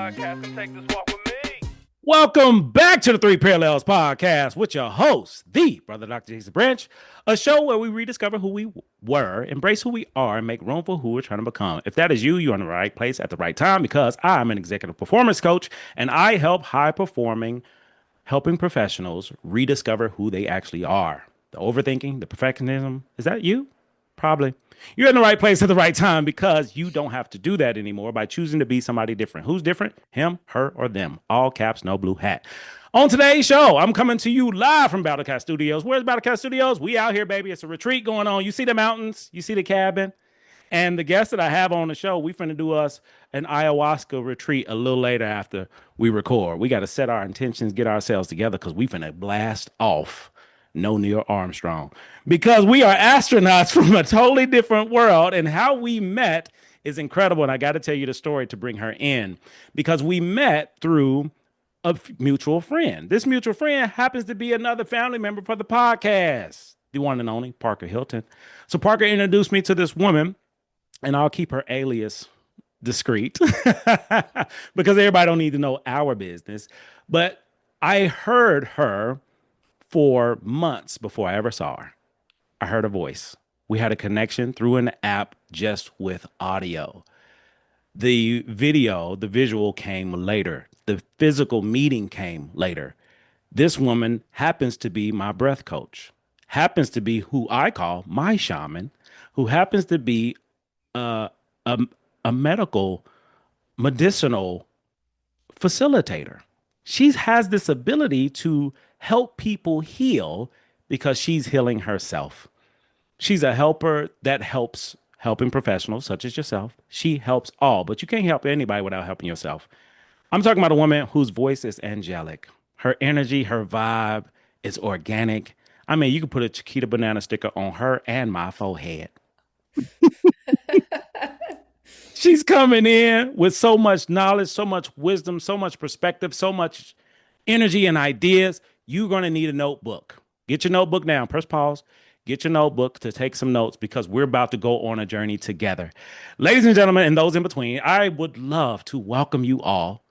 podcast and take this walk with me. Welcome back to the Three Parallels podcast with your host, the Brother Dr. Jason Branch, a show where we rediscover who we were, embrace who we are, and make room for who we're trying to become. If that is you, you're in the right place at the right time because I'm an executive performance coach and I help high-performing, helping professionals rediscover who they actually are. The overthinking, the perfectionism, is that you? Probably. You're in the right place at the right time because you don't have to do that anymore by choosing to be somebody different. Who's different? Him, her, or them. All caps, no blue hat. On today's show, I'm coming to you live from Battlecast Studios. Where's Battlecast Studios? We out here, baby. It's a retreat going on. You see the mountains. You see the cabin. And the guest that I have on the show, we finna do us an ayahuasca retreat a little later after we record. We got to set our intentions, get ourselves together because we finna blast off. No Neil Armstrong, because we are astronauts from a totally different world, and how we met is incredible. And I got to tell you the story to bring her in, because we met through a mutual friend. This mutual friend happens to be another family member for the podcast, the one and only Parker Hilton. So Parker introduced me to this woman, and I'll keep her alias discreet because everybody don't need to know our business. But I heard her for months before I ever saw her. I heard her voice. We had a connection through an app just with audio. The video, the visual came later. The physical meeting came later. This woman happens to be my breath coach, happens to be who I call my shaman, who happens to be a medicinal facilitator. She has this ability to help people heal because she's healing herself. She's a helper that helps helping professionals such as yourself. She helps all, but you can't help anybody without helping yourself. I'm talking about a woman whose voice is angelic. Her energy, her vibe is organic. I mean, you could put a Chiquita banana sticker on her and my forehead. She's coming in with so much knowledge, so much wisdom, so much perspective, so much energy and ideas. You're going to need a notebook. Get your notebook now. Press pause. Get your notebook to take some notes because we're about to go on a journey together. Ladies and gentlemen, and those in between, I would love to welcome you all,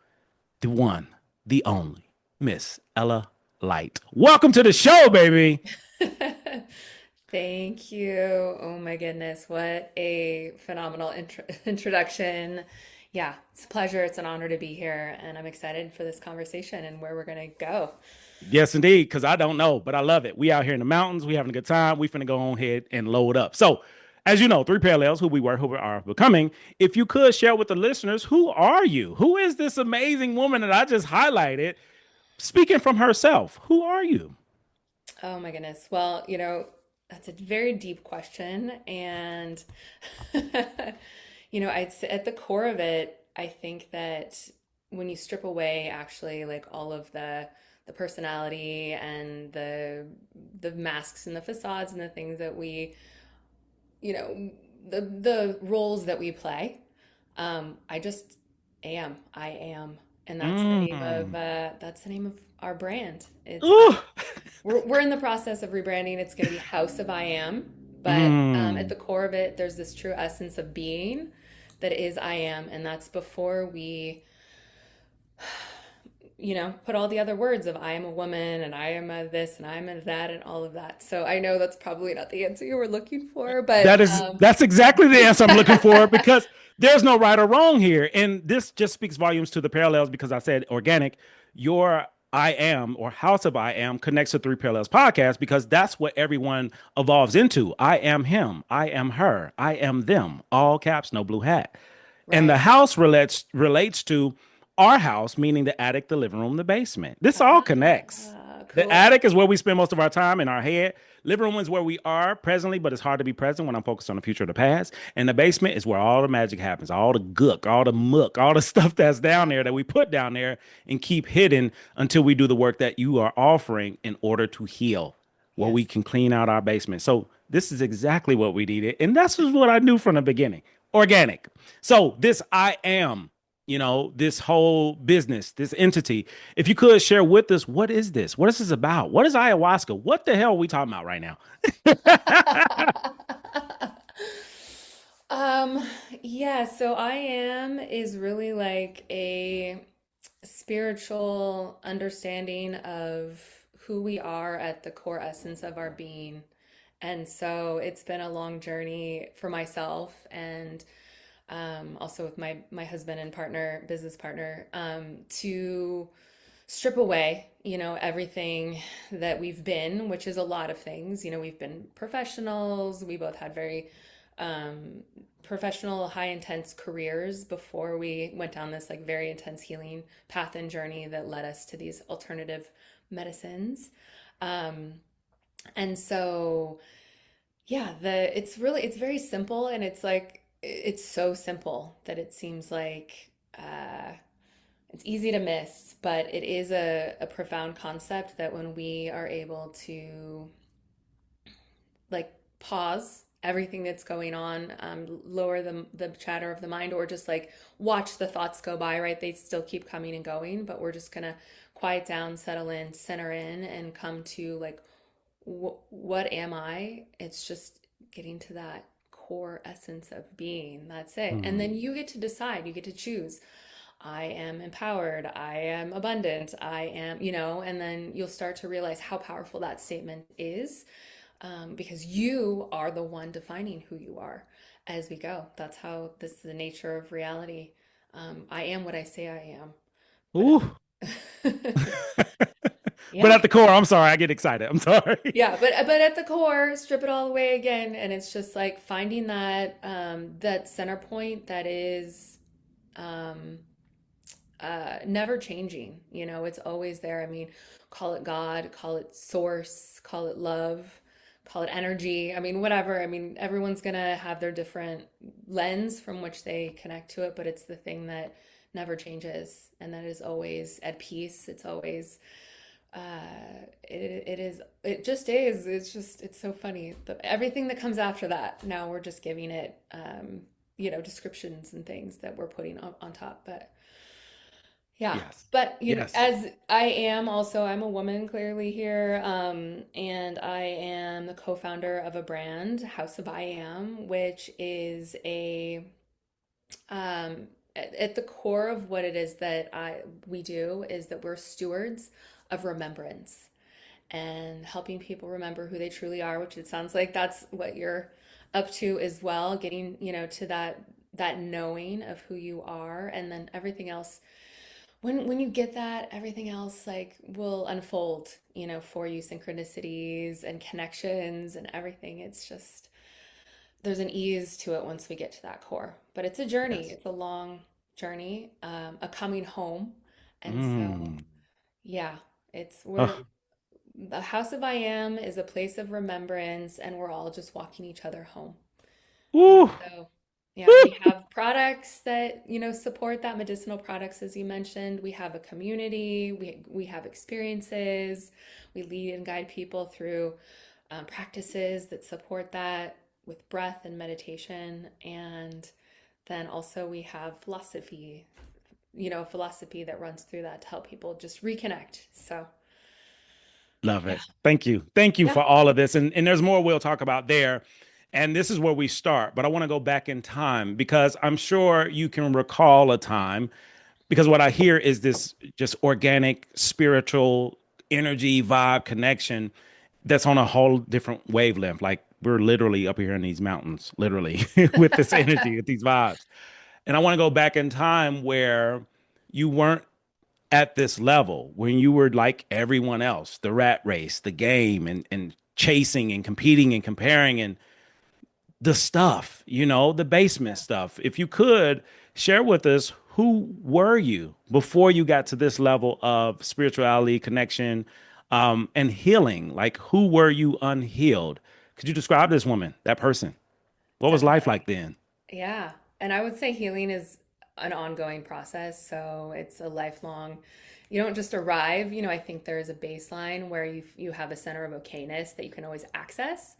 the one, the only, Miss Ella Light. Welcome to the show, baby. Thank you. Oh my goodness. What a phenomenal introduction. Yeah, it's a pleasure. It's an honor to be here. And I'm excited for this conversation and where we're going to go. Yes, indeed. Because I don't know, but I love it. We out here in the mountains. We having a good time. We finna go on ahead and load up. So as you know, Three Parallels, who we were, who we are becoming. If you could share with the listeners, who are you? Who is this amazing woman that I just highlighted? Speaking from herself, who are you? Oh my goodness. Well, that's a very deep question. And, at the core of it, I think that when you strip away actually like all of the personality and the masks and the facades and the things that we, the roles that we play, I just am. I am. And that's the name of our brand. We're in the process of rebranding. It's going to be House of I Am, but at the core of it, there's this true essence of being that is I am, and that's before we, put all the other words of I am a woman and I am a this and I am a that and all of that. So I know that's probably not the answer you were looking for, but that's exactly the answer I'm looking for because there's no right or wrong here, and this just speaks volumes to the parallels because I said organic. Your I Am or House of I Am connects to Three Parallels podcast because that's what everyone evolves into. I am him. I am her. I am them. All caps, no blue hat. Right. And the house relates to our house, meaning the attic, the living room, the basement. This all connects. Cool. The attic is where we spend most of our time in our head. Living room is where we are presently, but it's hard to be present when I'm focused on the future of the past. And the basement is where all the magic happens, all the gook, all the muck, all the stuff that's down there that we put down there and keep hidden until we do the work that you are offering in order to heal, where we can clean out our basement. So this is exactly what we needed. And that's just what I knew from the beginning. Organic. So this I am, this whole business, this entity, if you could share with us, what is this? What is this about? What is ayahuasca? What the hell are we talking about right now? Yeah, so I am is really like a spiritual understanding of who we are at the core essence of our being. And so it's been a long journey for myself and also with my husband and partner, business partner, to strip away, everything that we've been, which is a lot of things. We've been professionals. We both had very um, professional, high intense careers before we went down this like very intense healing path and journey that led us to these alternative medicines. Um, and so, yeah, it's very simple, and it's like it's so simple that it seems like it's easy to miss, but it is a profound concept that when we are able to like pause everything that's going on, lower the chatter of the mind, or just like watch the thoughts go by, right? They still keep coming and going, but we're just gonna quiet down, settle in, center in, and come to like, what am I? It's just getting to that core essence of being. That's it. And then Mm. you get to decide, you get to choose. I am empowered. I am abundant. I am, and then you'll start to realize how powerful that statement is, because you are the one defining who you are as we go. That's how this is the nature of reality. I am what I say I am. But Ooh. But yeah, at the core, I'm sorry, I get excited. I'm sorry. yeah. But at the core, strip it all away again, and it's just like finding that center point that is um, never changing. It's always there. I mean, call it God, call it source, call it love, call it energy. I mean, whatever. I mean, everyone's gonna have their different lens from which they connect to it, but it's the thing that never changes and that is always at peace. It's always it just is. It's so funny. Everything that comes after that, now we're just giving it descriptions and things that we're putting on top. But yeah, Yes. but Yes. as I am also, I'm a woman clearly here, and I am the co-founder of a brand, House of I Am, which is at the core of what it is that I we do is that we're stewards of remembrance and helping people remember who they truly are, which it sounds like that's what you're up to as well, getting, to that knowing of who you are, and then everything else when you get that, everything else like will unfold, for you, synchronicities and connections and everything. It's just there's an ease to it once we get to that core. But it's a journey. Yes. It's a long journey, a coming home. And so, Mm. yeah, we're Oh. the House of I Am is a place of remembrance, and we're all just walking each other home. And Ooh. so, yeah, Woo. we have products that, support that, medicinal products, as you mentioned. We have a community, we have experiences. We lead and guide people through practices that support that with breath and meditation. And then also we have philosophy, philosophy that runs through that to help people just reconnect. So, Love yeah, it. Thank you. Thank you yeah, for all of this. And there's more we'll talk about there. And this is where we start. But I want to go back in time because I'm sure you can recall a time, because what I hear is this just organic, spiritual energy, vibe, connection that's on a whole different wavelength. Like we're literally up here in these mountains, literally with this energy, with these vibes. And I want to go back in time where you weren't at this level, when you were like everyone else, the rat race, the game, and chasing and competing and comparing and the stuff, the basement stuff. If you could share with us, who were you before you got to this level of spirituality, connection, and healing? Like, who were you unhealed? Could you describe this woman, that person? What was life like definitely. then? Yeah. And I would say healing is an ongoing process. So it's a lifelong, you don't just arrive. I think there is a baseline where you have a center of okayness that you can always access,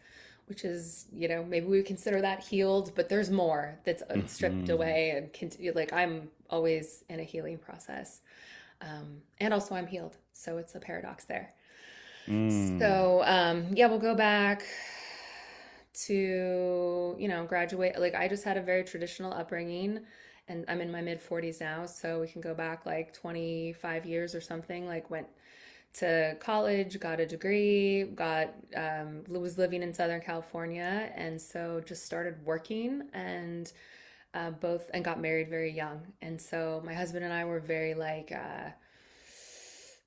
which is, maybe we would consider that healed, but there's more that's stripped Mhm. away and like I'm always in a healing process. And also I'm healed. So it's a paradox there. Mm. So, yeah, we'll go back to, graduate. Like I just had a very traditional upbringing and I'm in my mid 40s now, so we can go back like 25 years or something. Like went to college, got a degree, was living in Southern California, and so just started working and both and got married very young. And so my husband and I were very like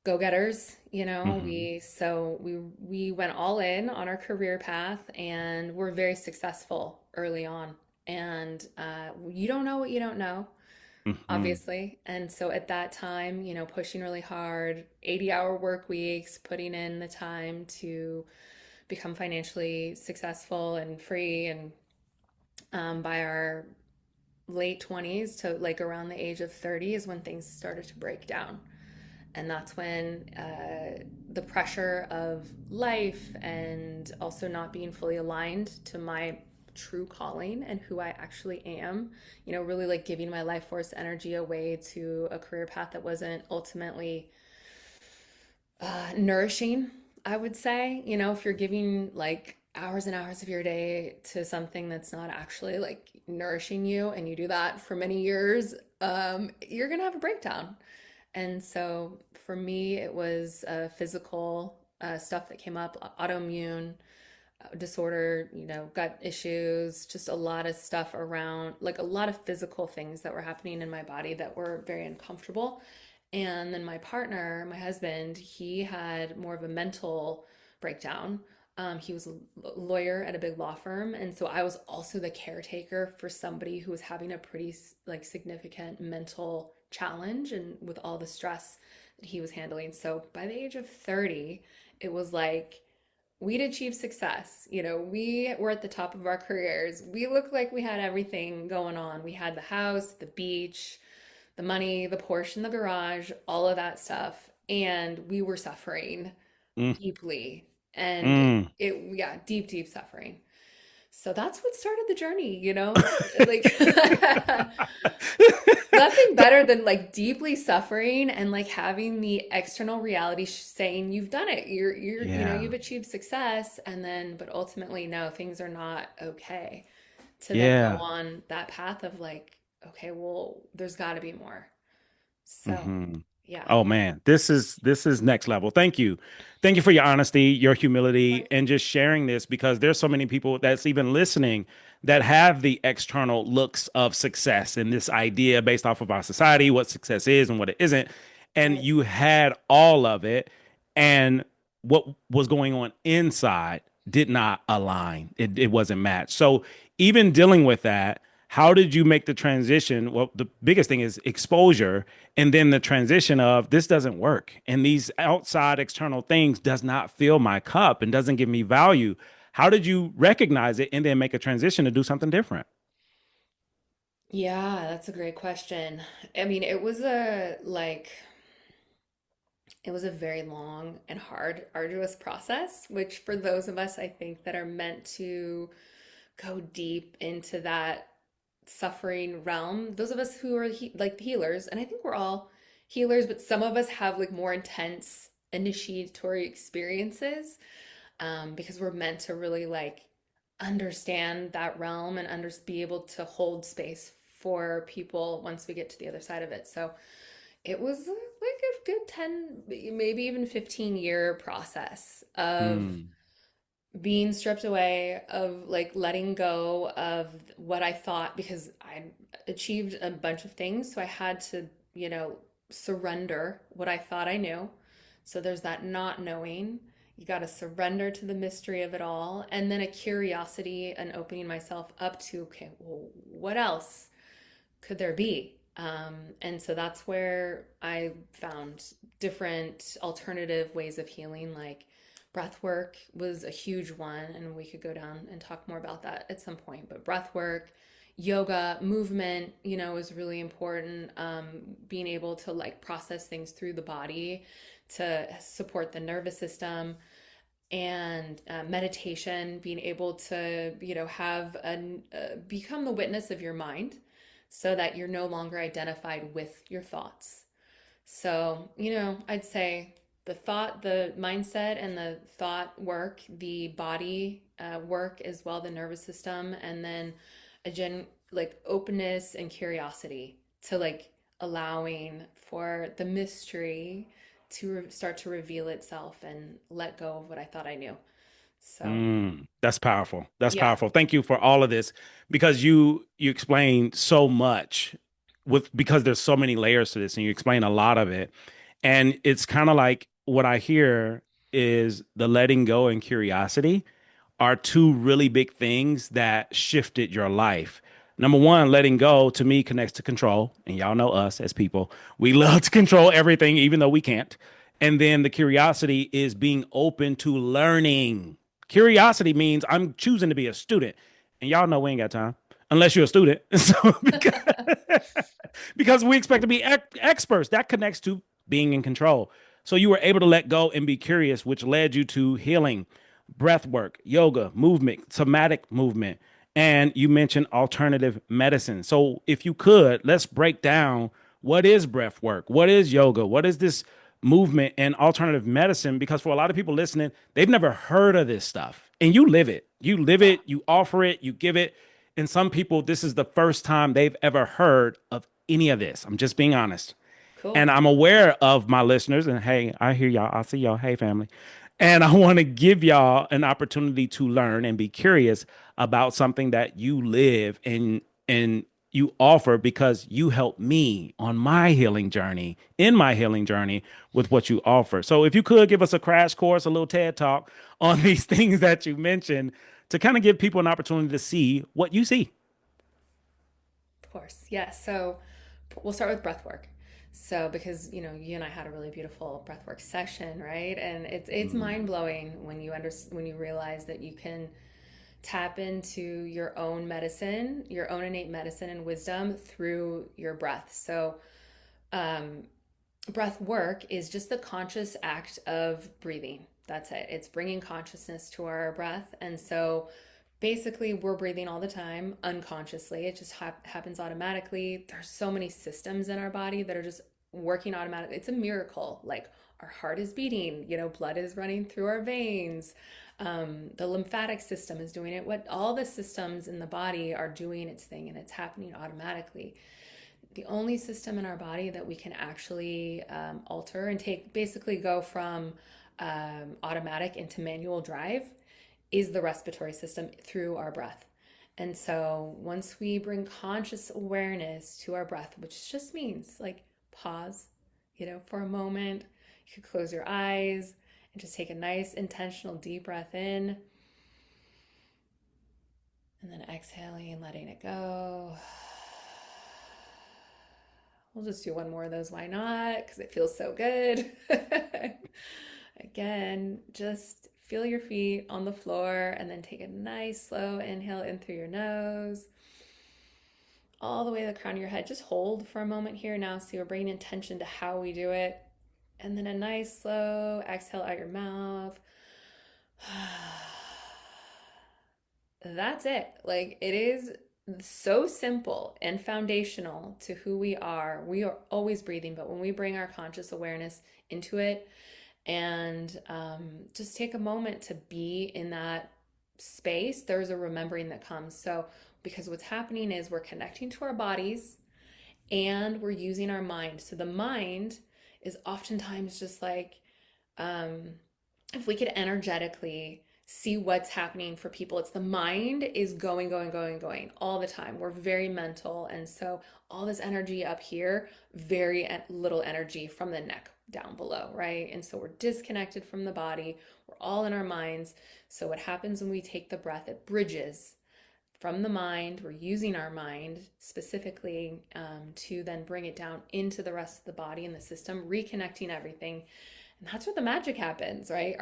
go-getters, Hmm. we went all in on our career path and we're very successful early on. And you don't know what you don't know, Hmm. obviously. And so at that time, pushing really hard, 80-hour work weeks, putting in the time to become financially successful and free. And by our late 20s to like around the age of 30 is when things started to break down. And that's when the pressure of life and also not being fully aligned to my true calling and who I actually am, really like giving my life force energy away to a career path that wasn't ultimately nourishing, I would say. If you're giving like hours and hours of your day to something that's not actually like nourishing you and you do that for many years, you're gonna have a breakdown. And so for me, it was physical stuff that came up, autoimmune disorder, gut issues, just a lot of stuff around, like a lot of physical things that were happening in my body that were very uncomfortable. And then my partner, my husband, he had more of a mental breakdown. He was a lawyer at a big law firm, and so I was also the caretaker for somebody who was having a pretty like significant mental challenge and with all the stress that he was handling. So by the age of 30, it was like we'd achieved success. We were at the top of our careers. We looked like we had everything going on. We had the house, the beach, the money, the Porsche in the garage, all of that stuff. And we were suffering deeply. And Mm. yeah, deep, deep suffering. So that's what started the journey, like nothing better than like deeply suffering and like having the external reality saying you've done it. Yeah. You've achieved success and then but ultimately no, things are not okay. To then go Yeah. on that path of like, okay, well, there's got to be more. So, Hmm. yeah. Oh man, this is next level. Thank you. Thank you for your honesty, your humility, and just sharing this because there's so many people that's even listening that have the external looks of success and this idea based off of our society, what success is and what it isn't. And Right. you had all of it, and what was going on inside did not align. It wasn't matched. So even dealing with that, how did you make the transition? Well, the biggest thing is exposure and then the transition of this doesn't work and these outside external things does not fill my cup and doesn't give me value. How did you recognize it and then make a transition to do something different? Yeah, that's a great question. I mean, it was a very long and hard, arduous process, which for those of us I think that are meant to go deep into that suffering realm, those of us who are like healers, and I think we're all healers, but some of us have like more intense initiatory experiences because we're meant to really like understand that realm and be able to hold space for people once we get to the other side of it. So it was like a good 10, maybe even 15-year process of Mm. being stripped away, of like letting go of what I thought, because I achieved a bunch of things. So I had to, surrender what I thought I knew. So there's that not knowing. You got to surrender to the mystery of it all. And then a curiosity and opening myself up to, okay, well, what else could there be? And so that's where I found different alternative ways of healing, like breath work was a huge one, and we could go down and talk more about that at some point. But breath work, yoga, movement, is really important. Being able to like process things through the body to support the nervous system and meditation, being able to, become the witness of your mind so that you're no longer identified with your thoughts. So, I'd say the thought, the mindset, and the thought work, the body work as well, the nervous system, and then a like openness and curiosity to like allowing for the mystery to start to reveal itself and let go of what I thought I knew. So, That's powerful. That's yeah, powerful. Thank you for all of this because you explained so much with because there's so many layers to this and you explain a lot of it. And it's kind of like what I hear is the letting go and curiosity are two really big things that shifted your life. Number one, letting go to me connects to control. And y'all know us as people, we love to control everything, even though we can't. And then the curiosity is being open to learning. Curiosity means I'm choosing to be a student. And y'all know we ain't got time unless you're a student. So because we expect to be experts, that connects to being in control. So you were able to let go and be curious, which led you to healing, breath work, yoga, movement, somatic movement, and you mentioned alternative medicine. So if you could, let's break down what is breath work, what is yoga, what is this movement and alternative medicine? Because for a lot of people listening, they've never heard of this stuff. And you live it. You live it, you offer it, you give it. And some people, this is the first time they've ever heard of any of this. I'm just being honest. And cool. I'm aware of my listeners. And hey, I hear y'all. I see y'all. Hey, family. And I want to give y'all an opportunity to learn and be curious about something that you live and you offer because you helped me on my healing journey, in my healing journey with what you offer. So if you could give us a crash course, a little TED talk on these things that you mentioned to kind of give people an opportunity to see what you see. Of course. Yes. So we'll start with breath work. So because you and I had a really beautiful breathwork session, right? And it's Mm. mind blowing when when you realize that you can tap into your own medicine, your own innate medicine and wisdom through your breath. So um, breath work is just the conscious act of breathing. That's it. It's bringing consciousness to our breath, and so basically we're breathing all the time unconsciously. It just happens automatically. There's so many systems in our body that are just working automatically. It's a miracle. Like our heart is beating, blood is running through our veins. The lymphatic system is doing it. What all the systems in the body are doing its thing, and it's happening automatically. The only system in our body that we can actually alter and basically go from automatic into manual drive is the respiratory system through our breath. And so once we bring conscious awareness to our breath, which just means like pause, for a moment, you could close your eyes and just take a nice intentional deep breath in and then exhaling and letting it go. We'll just do one more of those. Why not? Because it feels so good. Again, just feel your feet on the floor and then take a nice slow inhale in through your nose, all the way to the crown of your head. Just hold for a moment here now. So you're bringing intention to how we do it. And then a nice slow exhale out your mouth. That's it. Like it is so simple and foundational to who we are. We are always breathing, but when we bring our conscious awareness into it and just take a moment to be in that space, there's a remembering that comes. So, because what's happening is we're connecting to our bodies and we're using our mind. So, the mind is oftentimes just like, if we could energetically see what's happening for people, it's the mind is going, going, going, going all the time. We're very mental. And so all this energy up here, very little energy from the neck down below, right? And so we're disconnected from the body. We're all in our minds. So what happens when we take the breath, it bridges from the mind. We're using our mind specifically to then bring it down into the rest of the body and the system, reconnecting everything. And that's where the magic happens, right?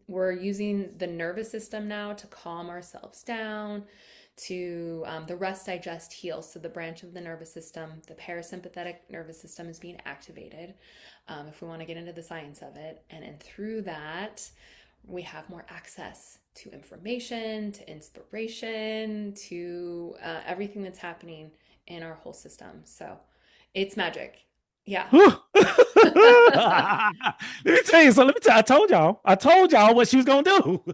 We're using the nervous system now to calm ourselves down, to the rest, digest, heal. So the branch of the nervous system, the parasympathetic nervous system is being activated, if we want to get into the science of it. And through that, we have more access to information, to inspiration, to everything that's happening in our whole system. So it's magic. Yeah. Let me tell you. So let me tell. I told y'all what she was gonna do.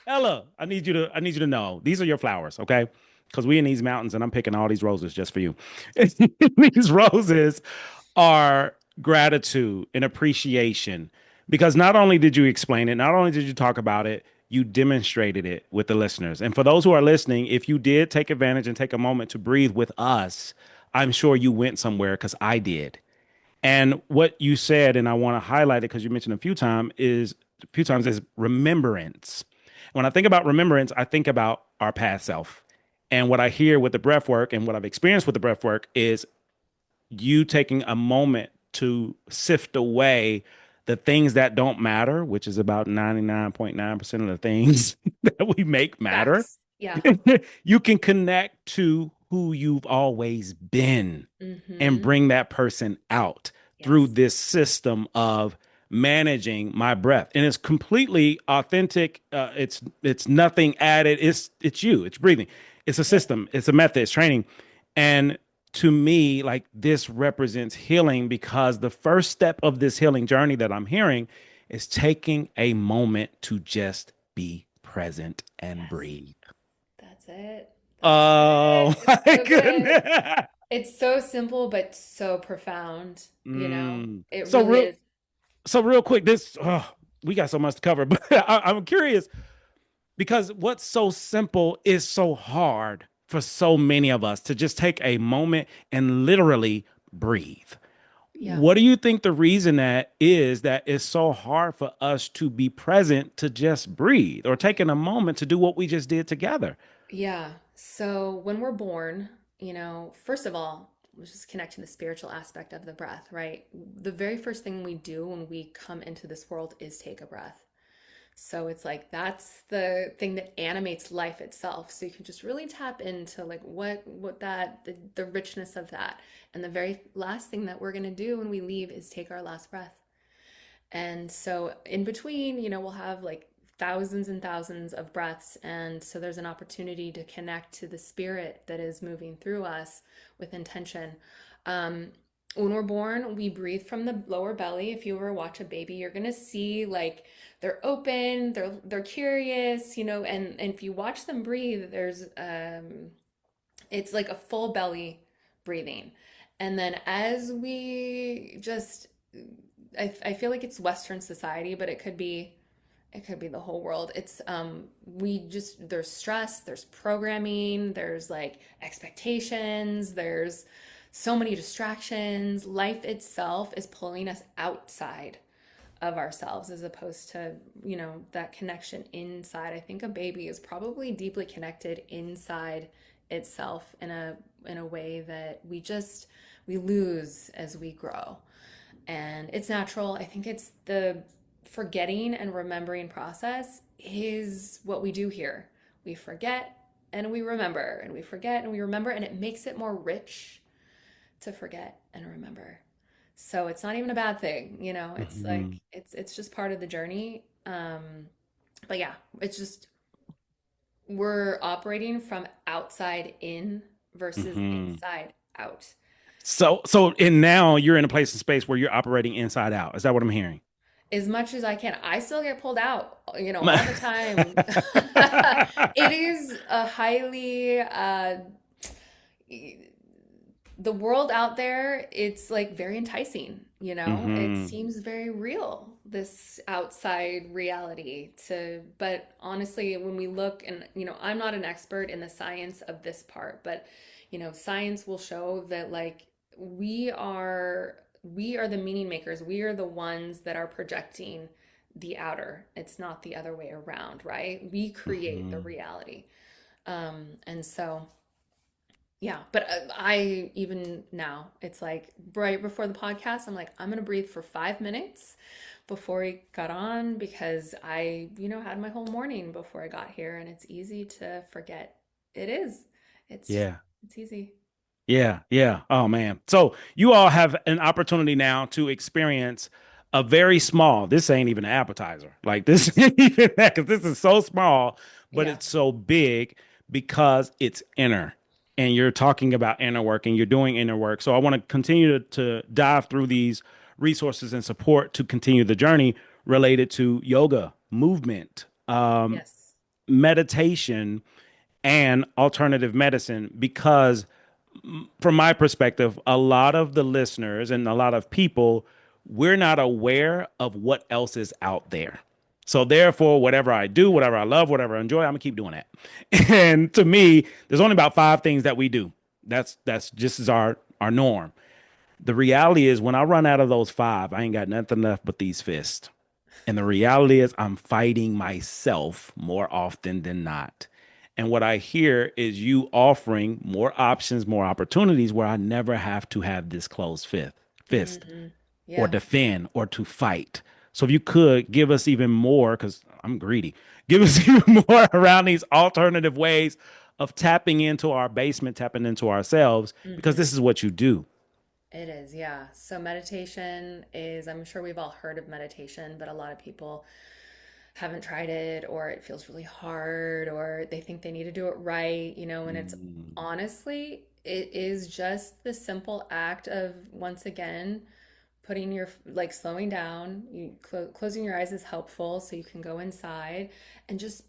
Ella, I need you to know. These are your flowers, okay? Because we in these mountains, and I'm picking all these roses just for you. These roses are gratitude and appreciation. Because not only did you explain it, not only did you talk about it, you demonstrated it with the listeners. And for those who are listening, if you did take advantage and take a moment to breathe with us, I'm sure you went somewhere because I did. And what you said, and I want to highlight it because you mentioned a few times is remembrance. When I think about remembrance, I think about our past self. And what I hear with the breath work and what I've experienced with the breath work is you taking a moment to sift away the things that don't matter, which is about 99.9% of the things that we make matter. Facts. Yeah. You can connect to who you've always been and Mm-hmm. bring that person out through Yes. this system of managing my breath. And it's completely authentic. It's nothing added. It's you. It's breathing. It's a Yep. system. It's a method. It's training. And to me, like this represents healing because the first step of this healing journey that I'm hearing is taking a moment to just be present and Yes. breathe. That's it. That's Oh it. It's my so good. goodness. It's so simple, but so profound, you know? It So really real, is. so real quick, we got so much to cover, but I'm curious because what's so simple is so hard for so many of us to just take a moment and literally breathe. Yeah. What do you think the reason that it's so hard for us to be present to just breathe or taking a moment to do what we just did together? Yeah. So when we're born, first of all, let's just connect to the spiritual aspect of the breath, right? The very first thing we do when we come into this world is take a breath. So it's like that's the thing that animates life itself. So you can just really tap into like what that the richness of that. And the very last thing that we're going to do when we leave is take our last breath. And so in between, we'll have like thousands and thousands of breaths. And so there's an opportunity to connect to the spirit that is moving through us with intention. Um, when we're born, we breathe from the lower belly. If you ever watch a baby, you're gonna see like they're open, they're curious, and if you watch them breathe, there's it's like a full belly breathing. And then as we just I feel like it's Western society, but it could be the whole world. It's we just there's stress, there's programming, there's like expectations, there's so many distractions. Life itself is pulling us outside of ourselves as opposed to, that connection inside. I think a baby is probably deeply connected inside itself in a way that we lose as we grow. And it's natural. I think it's the forgetting and remembering process is what we do here. We forget and we remember, and we forget and we remember, and it makes it more rich to forget and remember. So it's not even a bad thing, It's like Mhm. it's just part of the journey. But yeah, it's just we're operating from outside in versus Mhm. inside out. And now you're in a place and space where you're operating inside out. Is that what I'm hearing? As much as I can. I still get pulled out, all the time. It is a highly the world out there, it's like very enticing. It hmm seems very real, this outside reality but honestly, when we look and, I'm not an expert in the science of this part, but, science will show that like we are the meaning makers. We are the ones that are projecting the outer. It's not the other way around, right? We create the hmm reality. And so yeah, but I even now, it's like right before the podcast, I'm like, I'm gonna breathe for 5 minutes before we got on because I, had my whole morning before I got here, and it's easy to forget. It is. It's Yeah. it's easy. Yeah. Yeah. Oh man. So you all have an opportunity now to experience a very small, this ain't even an appetizer. Like this ain't even that because this is so small, but Yeah. it's so big because it's inner. And you're talking about inner work and you're doing inner work. So I want to continue to dive through these resources and support to continue the journey related to yoga, movement, Yes. meditation, and alternative medicine because from my perspective, a lot of the listeners and a lot of people, we're not aware of what else is out there. So therefore, whatever I do, whatever I love, whatever I enjoy, I'm gonna keep doing that. And to me, there's only about five things that we do. That's just as our norm. The reality is when I run out of those five, I ain't got nothing left but these fists. And the reality is, I'm fighting myself more often than not. And what I hear is you offering more options, more opportunities where I never have to have this closed fist Hmm. or Yeah. defend or to fight. So if you could give us even more, because I'm greedy, give us even more around these alternative ways of tapping into our basement, tapping into ourselves, because Hmm. this is what you do. It is, yeah. So meditation is, I'm sure we've all heard of meditation, but a lot of people haven't tried it or it feels really hard or they think they need to do it right, and it's Mm, honestly, it is just the simple act of once again putting your like slowing down. Closing your eyes is helpful so you can go inside and just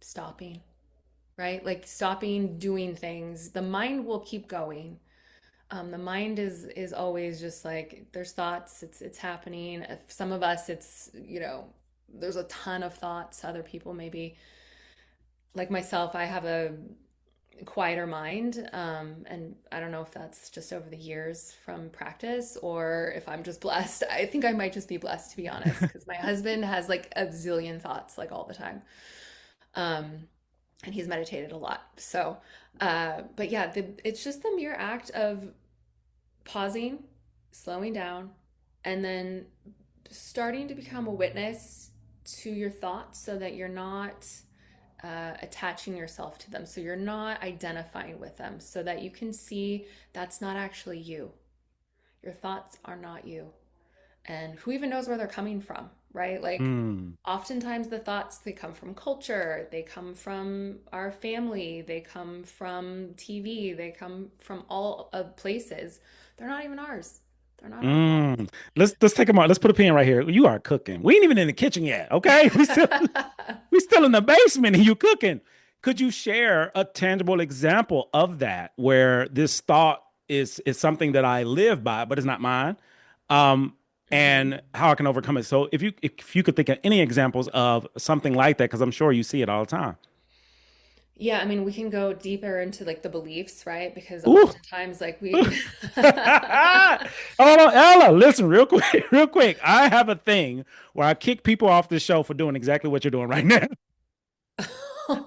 stopping, right? Like stopping doing things. The mind will keep going. The mind is always just like there's thoughts, it's happening. If some of us it's, there's a ton of thoughts. Other people maybe like myself, I have a quieter mind. And I don't know if that's just over the years from practice or if I'm just blessed. I think I might just be blessed to be honest, because my husband has like a zillion thoughts like all the time. Um, and he's meditated a lot. So, but yeah, it's just the mere act of pausing, slowing down, and then starting to become a witness to your thoughts so that you're not attaching yourself to them. So you're not identifying with them so that you can see that's not actually you. Your thoughts are not you. And who even knows where they're coming from, right? Like, mm, oftentimes the thoughts they come from culture, they come from our family, they come from TV, they come from all of places. They're not even ours. They're not our mm. Let's take a moment. Let's put a pin right here. You are cooking. We ain't even in the kitchen yet. Okay, thoughts. we still in the basement and you cooking. Could you share a tangible example of that where this thought is something that I live by, but it's not mine, um, Hmm. and how I can overcome it? So if you could think of any examples of something like that, because I'm sure you see it all the time. Yeah, I mean, we can go deeper into like the beliefs, right? Because Ooh. oftentimes, like we, Hold on, Ella, listen real quick, real quick. I have a thing where I kick people off the show for doing exactly what you're doing right now.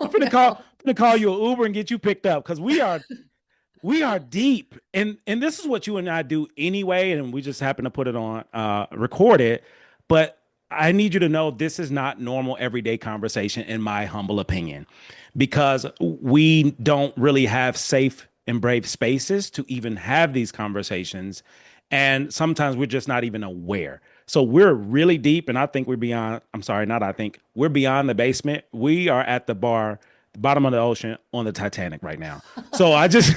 I'm oh gonna call, no. gonna call you an Uber and get you picked up because we are deep, and this is what you and I do anyway, and we just happen to put it on, record it. But I need you to know this is not normal everyday conversation, in my humble opinion, because we don't really have safe and brave spaces to even have these conversations, and sometimes we're just not even aware. So we're really deep, and I think we're beyond. I'm sorry, not I think we're beyond the basement. We are at the bar, the bottom of the ocean on the Titanic right now. So I just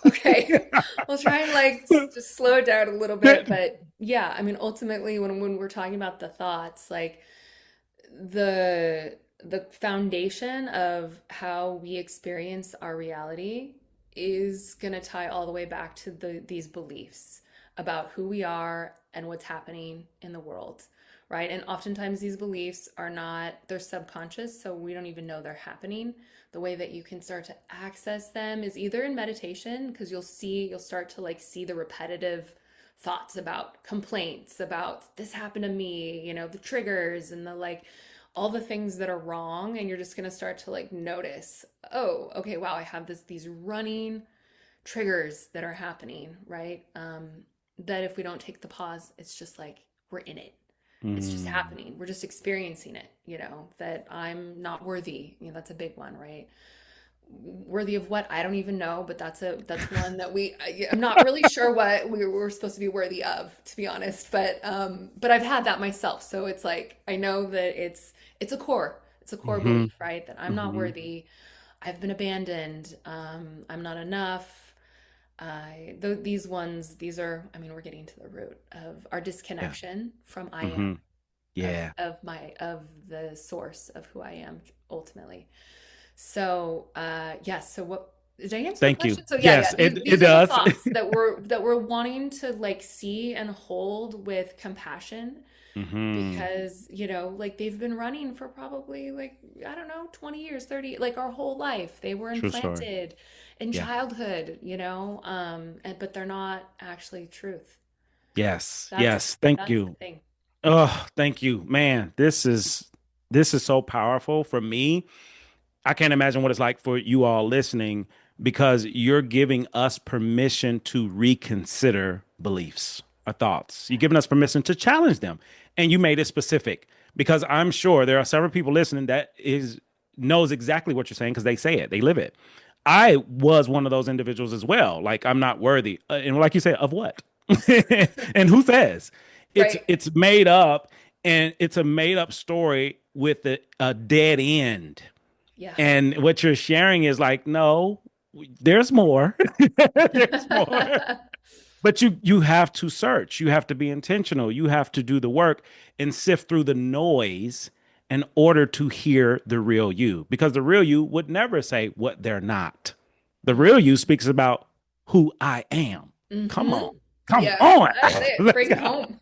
Okay. We'll try and like just slow it down a little bit, but yeah, I mean, ultimately, when we're talking about the thoughts, like the foundation of how we experience our reality is going to tie all the way back to these beliefs about who we are and what's happening in the world, right? And oftentimes these beliefs are not, they're subconscious, so we don't even know they're happening. The way that you can start to access them is either in meditation, because you'll start to like see the repetitive thoughts about complaints about this happened to me, the triggers and the like all the things that are wrong, and you're just going to start to like notice, oh, okay, wow, I have these running triggers that are happening, right? That if we don't take the pause, it's just like we're in it. It's just Mm, happening. We're just experiencing it, that I'm not worthy. That's a big one, right? Worthy of what? I don't even know, but that's one that I'm not really sure what we were supposed to be worthy of, to be honest. But I've had that myself. So it's like I know that it's a core mhm, belief, right? That I'm not mhm. worthy. I've been abandoned. I'm not enough. These ones, these are, I mean, we're getting to the root of our Yeah. disconnection from I am, Hmm. Yeah. of the source of who I am ultimately. So, yes. So what did I answer the Thank you. question? So yeah, yeah. Yes, it These are the does. thoughts that we're wanting to like see and hold with compassion Hmm. because, like they've been running for probably like, I don't know, 20 years, 30, like our whole life. They were True story. implanted in Yeah. childhood, but they're not actually truth. Yes. That's Yes. Thank that's the you. thing. Oh, thank you, man. This is so powerful for me. I can't imagine what it's like for you all listening because you're giving us permission to reconsider beliefs or thoughts. You're giving us permission to challenge them. And you made it specific because I'm sure there are several people listening that is knows exactly what you're saying because they say it, they live it. I was one of those individuals as well. Like I'm not worthy. And like you said, of what? And who says? It's Right. it's made up and it's a made up story with a dead end. Yeah. And what you're sharing is like, no, there's more. There's more. But you have to search. You have to be intentional. You have to do the work and sift through the noise in order to hear the real you. Because the real you would never say what they're not. The real you speaks about who I am. Come Mm-hmm. on. Come Yeah, on. that's it. Let's Bring it go. home.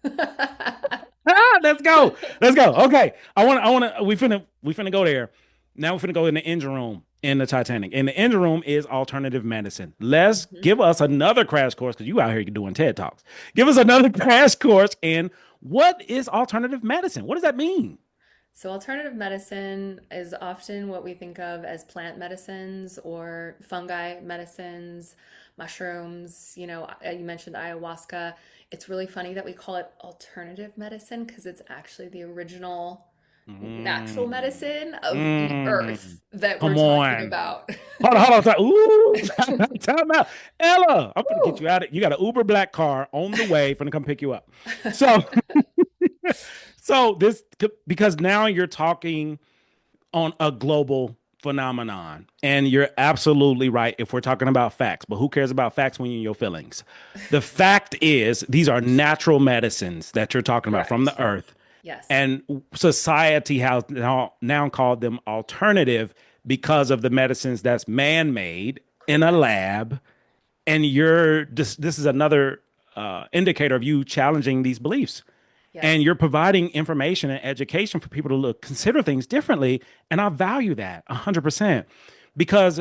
Let's go. Let's go. Okay. I wanna we finna go there. Now we're finna go in the engine room in the Titanic. And the engine room is alternative medicine. Let's Mhm. give us another crash course because you out here doing TED Talks. Give us another crash course in what is alternative medicine? What does that mean? So, alternative medicine is often what we think of as plant medicines or fungi medicines, mushrooms. You mentioned ayahuasca. It's really funny that we call it alternative medicine because it's actually the original natural Mm, medicine of the mm. earth that we're Come talking on. about. Hold on. Ooh, time out. Ella, I'm gonna get Ooh. you out of you got an Uber black car on the way, gonna come pick you up. So so this because now you're talking on a global phenomenon. And you're absolutely right if we're talking about facts, but who cares about facts when you're in your feelings? The fact is, these are natural medicines that you're talking about from Correct. the earth. Yes. And society has now called them alternative because of the medicines that's man made in a Correct. lab. And this is another indicator of you challenging these beliefs and Yes. you're providing information and education for people to look consider things differently, and I value that 100% because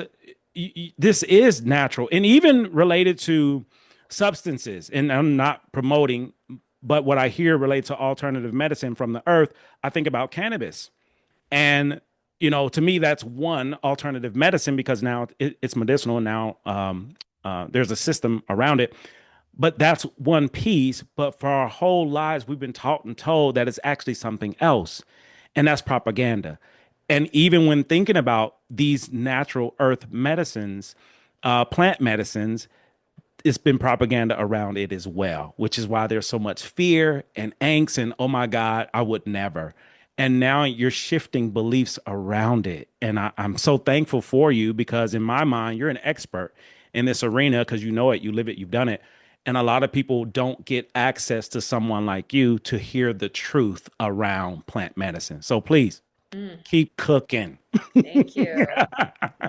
this is natural and even related to substances, and I'm not promoting, but what I hear relates to alternative medicine from the earth. I think about cannabis, and to me that's one alternative medicine because now it's medicinal and now there's a system around it, but that's one piece. But for our whole lives, we've been taught and told that it's actually something else. And that's propaganda. And even when thinking about these natural earth medicines, plant medicines, it's been propaganda around it as well, which is why there's so much fear and angst and, oh my God, I would never. And now you're shifting beliefs around it. And I'm so thankful for you because in my mind, you're an expert in this arena because you know it, you live it, you've done it. And a lot of people don't get access to someone like you to hear the truth around plant medicine. So please Mm, keep cooking. thank you.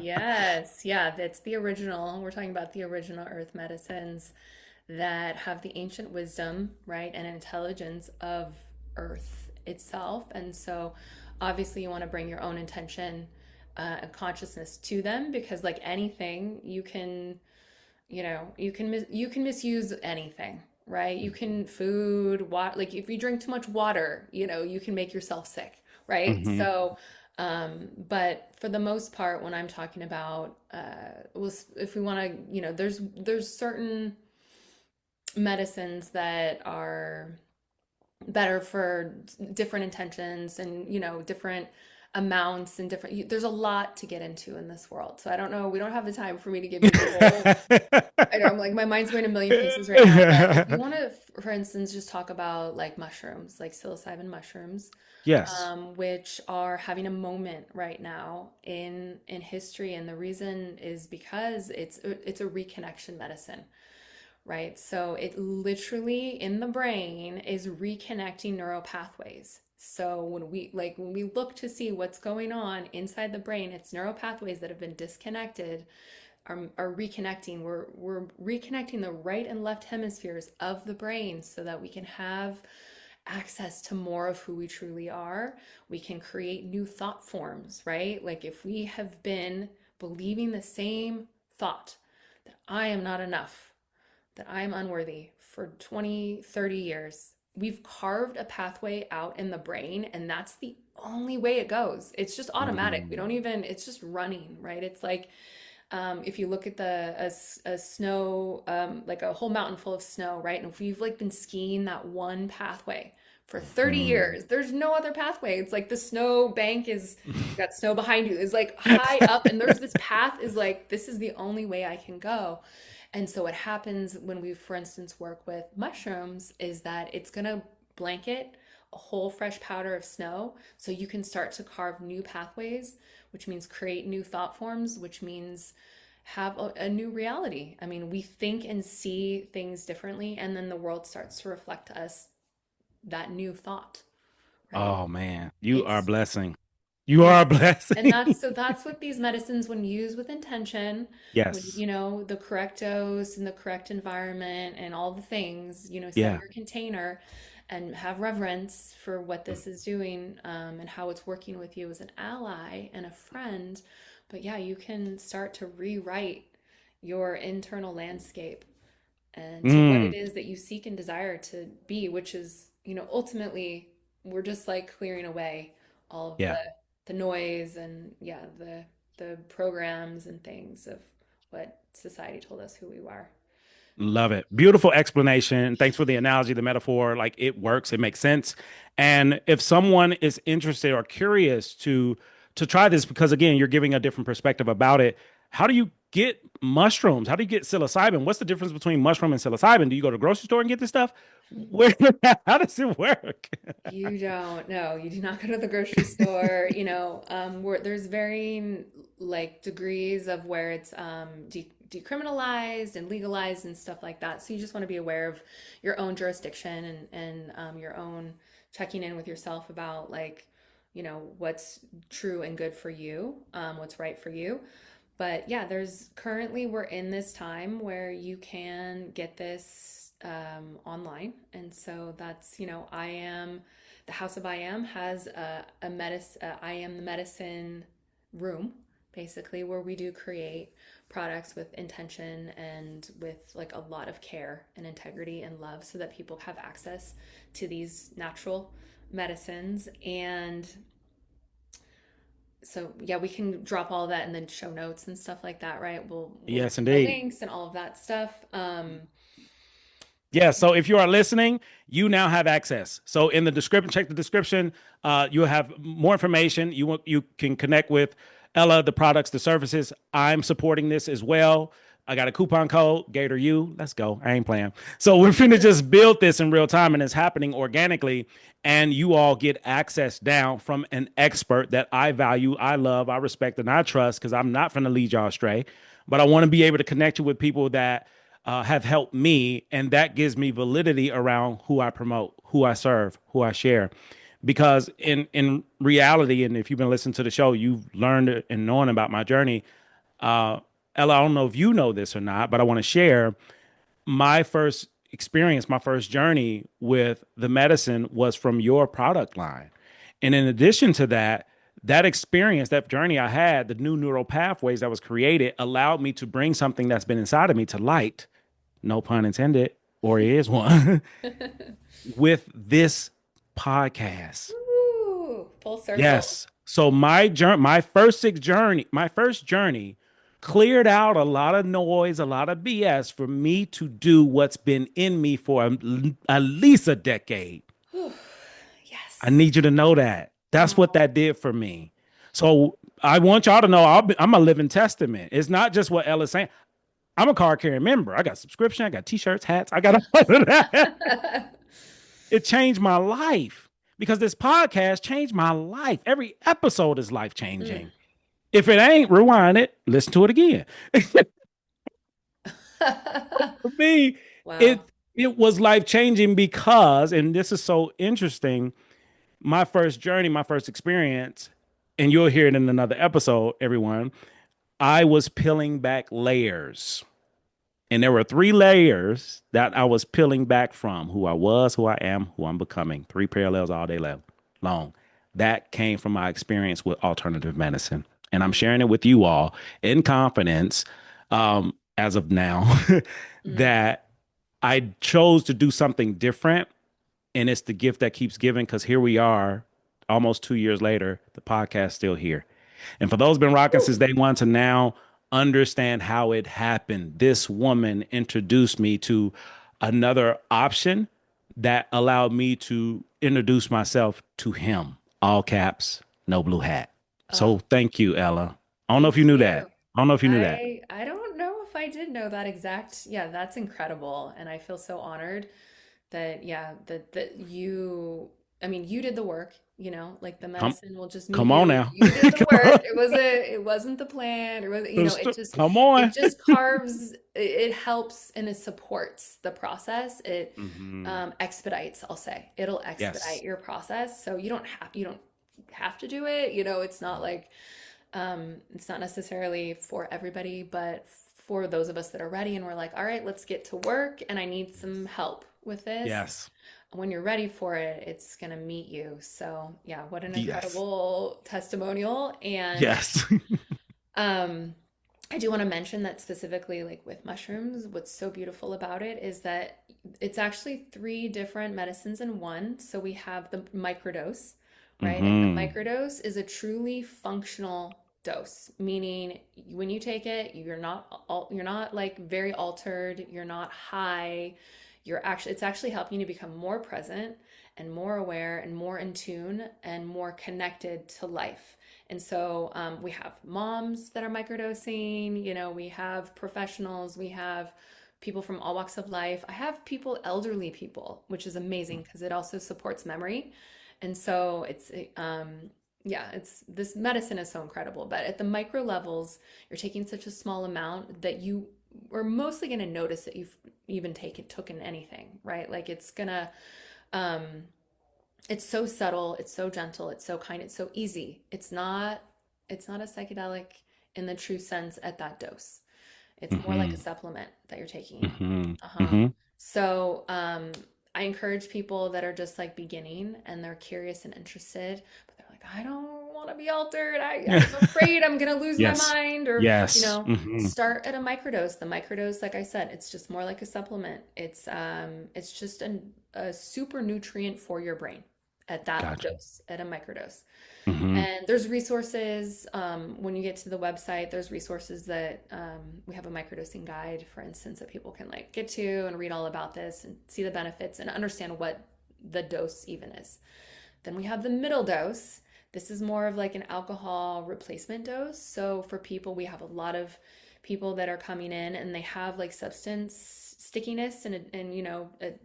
Yes, yeah, that's the original. We're talking about the original earth medicines that have the ancient wisdom, right, and intelligence of earth itself. And so obviously you want to bring your own intention and consciousness to them because like anything, you can misuse anything, right? You can food, water, like if you drink too much water, you can make yourself sick, right? Hmm. So but for the most part, when I'm talking about, if we want to, there's certain medicines that are better for different intentions and different amounts and different, there's a lot to get into in this world. So I don't know, we don't have the time for me to give you the whole, I know I'm like, my mind's going a million places right now, but if you want to, for instance, just talk about like mushrooms, like psilocybin mushrooms, Yes. which are having a moment right now in history, and the reason is because it's a reconnection medicine, right? So it literally in the brain is reconnecting neural pathways. So when we look to see what's going on inside the brain, it's neural pathways that have been disconnected are reconnecting. We're reconnecting the right and left hemispheres of the brain so that we can have access to more of who we truly are. We can create new thought forms, right? Like if we have been believing the same thought that I am not enough, that I am unworthy for 20, 30 years, we've carved a pathway out in the brain, and that's the only way it goes. It's just automatic. We Mm. don't even, it's just running, right? It's like if you look at a snow, like a whole mountain full of snow, right? And if we've like been skiing that one pathway for 30 Mm. years, there's no other pathway. It's like the snow bank is, you got snow behind you, is like high up, and there's this path is like, this is the only way I can go. And so what happens when we, for instance, work with mushrooms is that it's going to blanket a whole fresh powder of snow so you can start to carve new pathways, which means create new thought forms, which means have a new reality. I mean, we think and see things differently, and then the world starts to reflect to us that new thought, right? Oh man, you are a It's blessing. You are it's a and blessing. that's so that's what these medicines, when used with intention, when Yes. you know the correct dose and the correct environment and all the things, set Yeah. your container and have reverence for what this is doing, and how it's working with you as an ally and a friend. But yeah, you can start to rewrite your internal landscape and to what it Mm. is that you seek and desire to be, which is, ultimately we're just like clearing away all of Yeah. the noise and yeah, the programs and things of what society told us who we were. Love it. Beautiful explanation. Thanks for the analogy, the metaphor. Like it works, it makes sense. And if someone is interested or curious to try this, because again, you're giving a different perspective about it. How do you get mushrooms? How do you get psilocybin? What's the difference between mushroom and psilocybin? Do you go to the grocery store and get this stuff? Where, how does it work? You don't know. You do not go to the grocery store. There's varying like degrees of where it's decriminalized and legalized and stuff like that. So you just want to be aware of your own jurisdiction and your own checking in with yourself about like, what's true and good for you, what's right for you. But yeah, we're in this time where you can get this online. And so that's, the House of I Am has a medicine, I Am the Medicine room, basically, where we do create products with intention and with like a lot of care and integrity and love so that people have access to these natural medicines. And so yeah, we can drop all of that in the show notes and stuff like that, right? We'll Yes, put the indeed. links and all of that stuff. Yeah, so if you are listening, you now have access. So in the description, check the description. You'll have more information. You can connect with Ella, the products, the services. I'm supporting this as well. I got a coupon code, Gator U. Let's go. I ain't playing. So we're finna just build this in real time, and it's happening organically. And you all get access down from an expert that I value, I love, I respect, and I trust because I'm not finna lead y'all astray. But I want to be able to connect you with people that have helped me, and that gives me validity around who I promote, who I serve, who I share. Because in reality, and if you've been listening to the show, you've learned and known about my journey. Uh, Ella, I don't know if you know this or not, but I want to share my first experience, my first journey with the medicine was from your product line. And in addition to that, that experience, that journey I had, the new neural pathways that was created allowed me to bring something that's been inside of me to light, no pun intended, or is one, with this podcast. Ooh, full circle. Yes. So my journey, my first journey cleared out a lot of noise, a lot of BS for me to do what's been in me for at least a decade. Whew. I Yes. need you to know that. That's what Oh, that did for me. So I want y'all to know I'm a living testament. It's not just what Ella's saying. I'm a card carrying member. I got subscription. I got t-shirts, hats. I got all of that. It changed my life because this podcast changed my life. Every episode is life Mm. changing. If it ain't, rewind it, listen to it again. For me, Wow. it was life changing because, and this is so interesting, my first journey, my first experience, and you'll hear it in another episode, everyone. I was peeling back layers. And there were three layers that I was peeling back from who I was, who I am, who I'm becoming. Three parallels all day long. That came from my experience with alternative medicine. And I'm Mm, sharing it with you all in confidence, as of now, mm. that I chose to do something different. And it's the gift that keeps giving because here we are, almost 2 years later, the podcast's still here. And for those been rocking since Woo. day one to now, understand how it happened. This woman introduced me to another option that allowed me to introduce myself to him. All caps, no blue hat. Oh, So thank you, Ella. I don't know if you thank knew you. that. I don't know if you knew that. I don't know if I did know that exact. Yeah, that's incredible. And I feel so honored that, yeah, that you, I mean, you did the work, like the Come, medicine will just meet come on you. now. You did the Come work. on. It wasn't the plan. It was, Come on. it just carves, it helps and it supports the process. It Mhm. expedites, I'll say. It'll Yes. expedite your process. So you don't have to do it. It's not like it's not necessarily for everybody, but for those of us that are ready and we're like, all right, let's get to work and I need some help with this. Yes. When you're ready for it, it's going to meet you. So, yeah, what an Yes. incredible testimonial. And Yes. um, I do want to mention that specifically, like with mushrooms, what's so beautiful about it is that it's actually three different medicines in one. So we have the microdose, right? And the Hmm. microdose is a truly functional dose, meaning when you take it, you're not like very altered, you're not high. It's actually helping you to become more present and more aware and more in tune and more connected to life. And so we have moms that are microdosing, we have professionals, we have people from all walks of life. I have elderly people, which is amazing because it also supports memory. And so yeah, this medicine is so incredible. But at the micro levels, you're taking such a small amount that you are mostly going to notice that you've even taken anything, right? Like um, it's so subtle, it's so gentle, it's so kind, it's so easy. It's not a psychedelic in the true sense at that dose. It's more like a Hmm. supplement that you're taking. Hmm. Uh-huh. Hmm. So, I encourage people that are just like beginning and they're curious and interested, but they're like, I don't want to be altered. I'm afraid I'm gonna lose my Yes. mind, or Yes. Hmm. start at a microdose. The microdose, like I said, it's just more like a supplement. It's just a super nutrient for your brain at that Gotcha. dose, at a microdose. Hmm. And there's resources, when you get to the website, there's resources that we have a microdosing guide, for instance, that people can like get to and read all about this and see the benefits and understand what the dose even is. Then we have the middle dose. This is more of like an alcohol replacement dose. So for people, we have a lot of people that are coming in and they have like substance stickiness and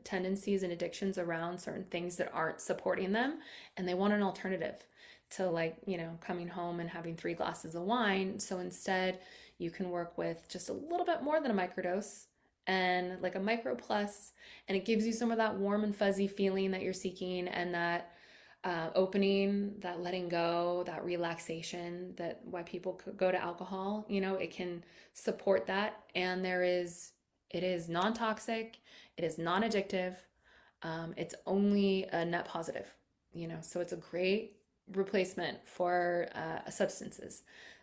tendencies and addictions around certain things that aren't supporting them, and they want an alternative to, like, coming home and having 3 glasses of wine. So instead, you can work with just a little bit more than a microdose and like a micro plus, and it gives you some of that warm and fuzzy feeling that you're seeking, and that opening, that letting go, that relaxation, that why people could go to alcohol. It can support that, and it is non-toxic, it is non-addictive, it's only a net positive. So it's a great replacement for substances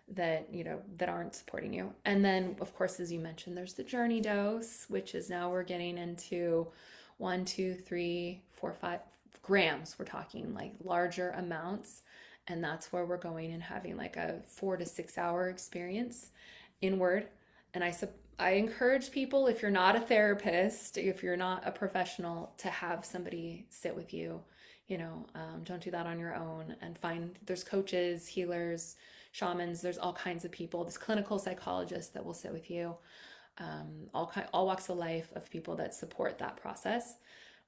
that aren't supporting you. And then, of course, as you mentioned, there's the journey dose, which is now we're getting into 1, 2, 3, 4, 5 grams. We're talking like larger amounts, and that's where we're going and having like a 4 to 6 hour experience inward. And I encourage people, if you're not a therapist, if you're not a professional, to have somebody sit with you Don't do that on your own, and there's coaches, healers, shamans, there's all kinds of people, there's clinical psychologists that will sit with you, all walks of life of people that support that process.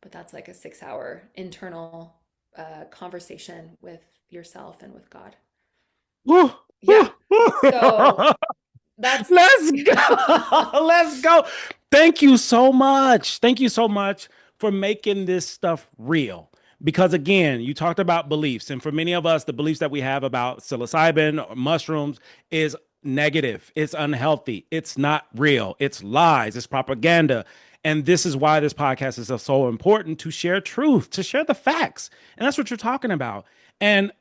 But that's like a 6 hour internal conversation with yourself and with God. Woo, Yeah. woo, woo. So that's Let's go. Let's go. Thank you so much. Thank you so much for making this stuff real. Because again, you talked about beliefs, and for many of us, the beliefs that we have about psilocybin or mushrooms is negative. It's unhealthy. It's not real. It's lies. It's propaganda. And this is why this podcast is so important, to share truth, to share the facts. And that's what you're talking about. And,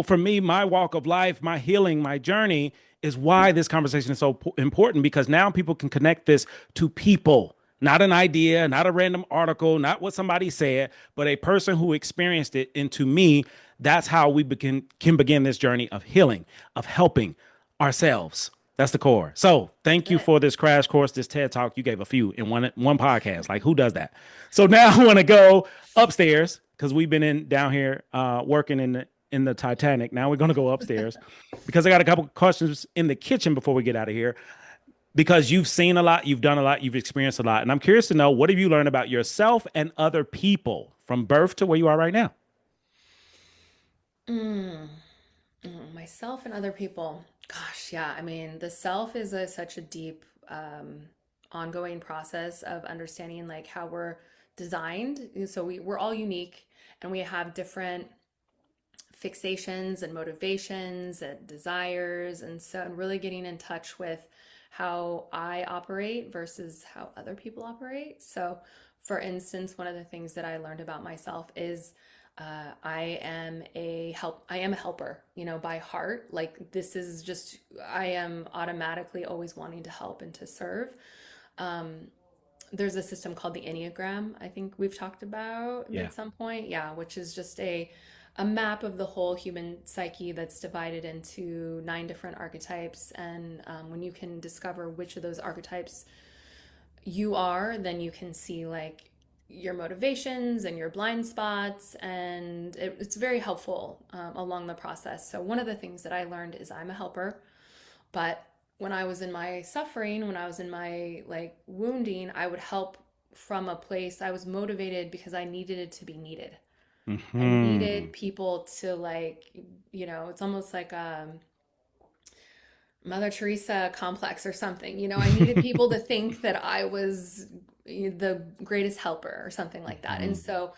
for me, my walk of life, my healing, my journey is why this conversation is so important, because now people can connect this to people, not an idea, not a random article, not what somebody said, but a person who experienced it. And to me, that's how we can begin this journey of healing, of helping ourselves. That's the core. So thank you it. for this crash course, this TED talk. You gave a few in one podcast. Like, who does that? So now I want to go upstairs, because we've been down here working in the Titanic. Now we're going to go upstairs because I got a couple questions in the kitchen before we get out of here. Because you've seen a lot, you've done a lot, you've experienced a lot, and I'm curious to know, what have you learned about yourself and other people from birth to where you are right now? Mm, myself and other people. Gosh, yeah. I mean, the self is such a deep, ongoing process of understanding like how we're designed. So we're all unique, and we have different fixations and motivations and desires. And so I'm really getting in touch with how I operate versus how other people operate. So, for instance, one of the things that I learned about myself is I am a helper, by heart. Like, this is just, I am automatically always wanting to help and to serve. Um, there's a system called the Enneagram, I think we've talked about Yeah. at some point. Yeah, which is just a map of the whole human psyche that's divided into 9 different archetypes. And when you can discover which of those archetypes you are, then you can see like your motivations and your blind spots. And it's very helpful along the process. So, one of the things that I learned is I'm a helper. But when I was in my suffering, when I was in my like wounding, I would help from a place. I was motivated because I needed it to be needed. I Hmm. needed people to like, it's almost like Mother Teresa complex or something. I needed people to think that I was the greatest helper or something like that. And Hmm. so,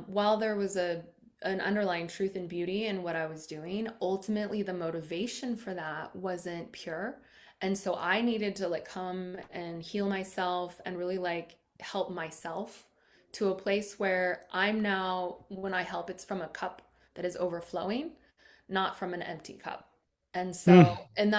while there was an underlying truth and beauty in what I was doing, ultimately the motivation for that wasn't pure. And so I needed to like come and heal myself and really like help myself to a place where I'm now, when I help, it's from a cup that is overflowing, not from an empty cup. And Hmm. so, and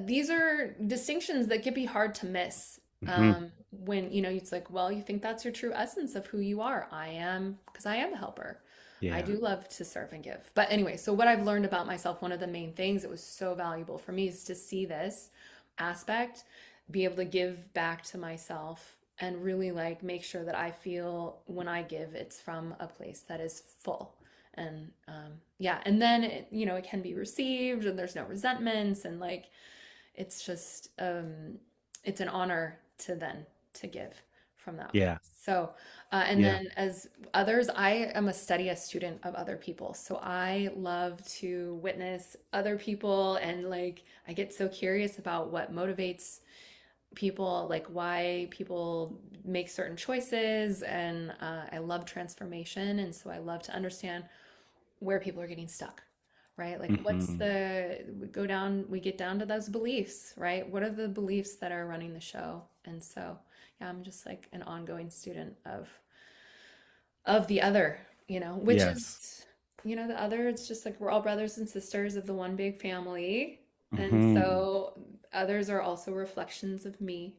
these are distinctions that can be hard to miss. Hmm. When, it's like, well, you think that's your true essence of who you are. I am, because I am a helper. I Yeah. do love to serve and give. But anyway, so what I've learned about myself, one of the main things that was so valuable for me is to see this aspect, be able to give back to myself and really like make sure that I feel when I give, it's from a place that is full. And yeah, and then it can be received and there's no resentments, and like it's just it's an honor to give from that place. Yeah. So and Yeah. then as others, I am a studious student of other people, so I love to witness other people, and like I get so curious about what motivates people, like why people make certain choices. And I love transformation, and so I love to understand where people are getting stuck, right? Like Hmm. we get down to those beliefs, right? What are the beliefs that are running the show? And so, yeah, I'm just like an ongoing student of the other, which Yes. is, the other, it's just like we're all brothers and sisters of the one big family. And Hmm. so others are also reflections of me,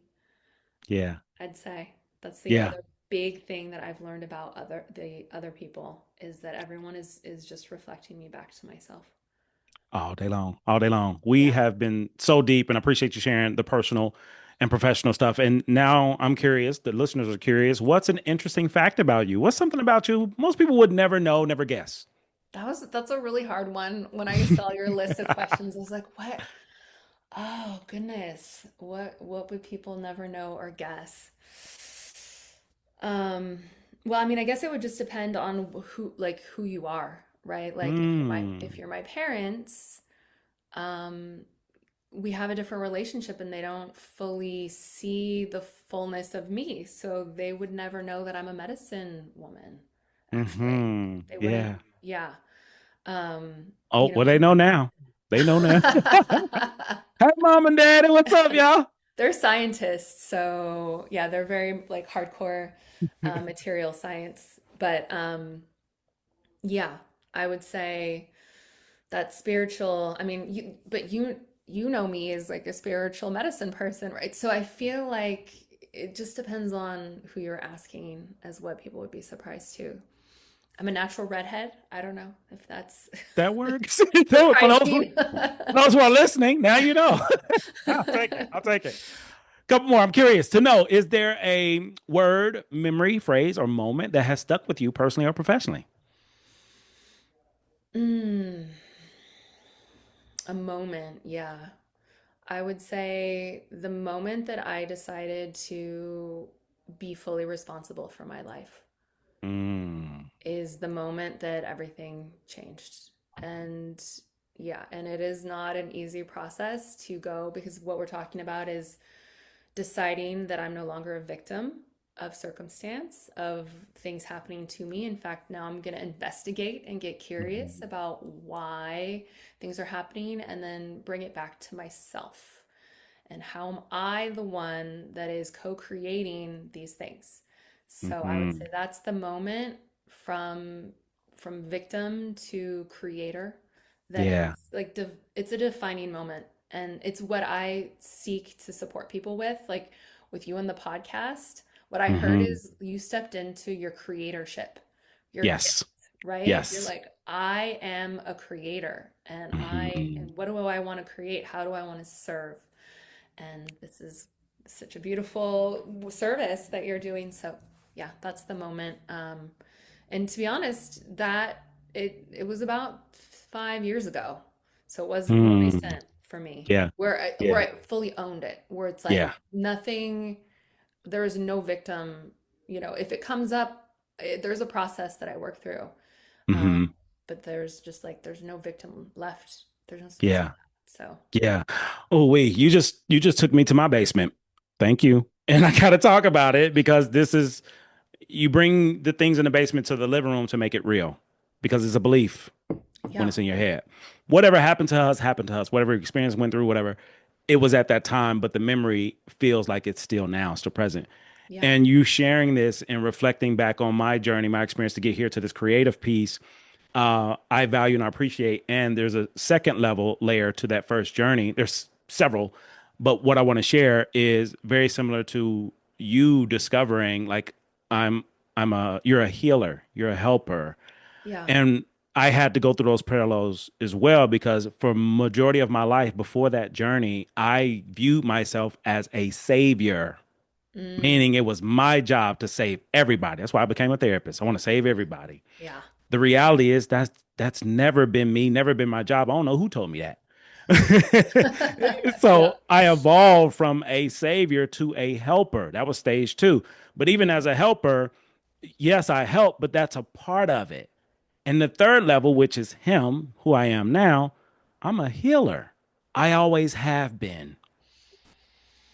Yeah. I'd say. That's the Yeah. other big thing that I've learned about the other people, is that everyone is just reflecting me back to myself. All day long. All day long. We Yeah. have been so deep, and I appreciate you sharing the personal and professional stuff. And now I'm curious, the listeners are curious, what's an interesting fact about you? What's something about you most people would never know, never guess? That's a really hard one. When I saw your list of questions, I was like, what? Oh goodness. What would people never know or guess? Um, well, I mean, I guess it would just depend on who you are, right? Like if Mm. you're my parents, um, we have a different relationship and they don't fully see the fullness of me. So they would never know that I'm a medicine woman, actually. Hmm. They wouldn't, Yeah. yeah. Oh, You know, well, they know now. They know now. Hey, mom and daddy, what's up, y'all? they're scientists, so yeah, they're very like hardcore material science. But yeah, I would say that spiritual, I mean, you know me as like a spiritual medicine person, right? So I feel like it just depends on who you're asking as what people would be surprised to. I'm a natural redhead. I don't know if that's That works. surprising. For those who are listening, now you know. I'll take it. I'll take it. Couple more. I'm curious to know, is there a word, memory, phrase, or moment that has stuck with you personally or professionally? Mm, a moment, yeah. I would say the moment that I decided to be fully responsible for my life Mm. is the moment that everything changed. And yeah, and it is not an easy process to go because what we're talking about is deciding that I'm no longer a victim of circumstance, of things happening to me. In fact, now I'm going to investigate and get curious Mhm. about why things are happening and then bring it back to myself. And how am I the one that is co-creating these things? So I would say Mhm. that's the moment from victim to creator that Yeah. is like it's a defining moment and it's what I seek to support people with like with you on the podcast. What I heard Hmm. is you stepped into your creatorship, your gift, Yes. right? You're Yes. like, I am a creator and Hmm. and what do I want to create? How do I want to serve? And this is such a beautiful service that you're doing. So yeah, that's the moment. And to be honest, that it was about 5 years ago, so it was more Mm. recent for me, Yeah. where Yeah. I fully owned it, where it's Yeah. like nothing, there is no victim. You know, if it comes up, there's a process that I work through, um, Hmm. but there's just like there's no victim left. There's no space for Yeah. that. So Yeah. Oh, wait, you just took me to my basement. Thank you. And I gotta talk about it because this is you bring the things in the basement to the living room to make it real because it's a belief when yeah, it's in your head. Whatever happened to us happened to us. Whatever experience went through, whatever, it was at that time, but the memory feels like it's still now, still present. yeah, And you sharing this and reflecting back on my journey, my experience to get here to this creative piece, I value and I appreciate. And there's a second level layer to that first journey. There's several, but what I want to share is very similar to you discovering like I'm you're a healer, you're a helper, yeah. and I had to go through those parallels as well because for majority of my life before that journey, I viewed myself as a savior, Mm, meaning it was my job to save everybody. That's why I became a therapist. I want to save everybody. yeah. The reality is that's never been me, never been my job. I don't know who told me that. Yeah. So I evolved from a savior to a helper. That was stage two. But even as a helper, yes, I help, but that's a part of it. And the third level, which is him, who I am now, I'm a healer. I always have been.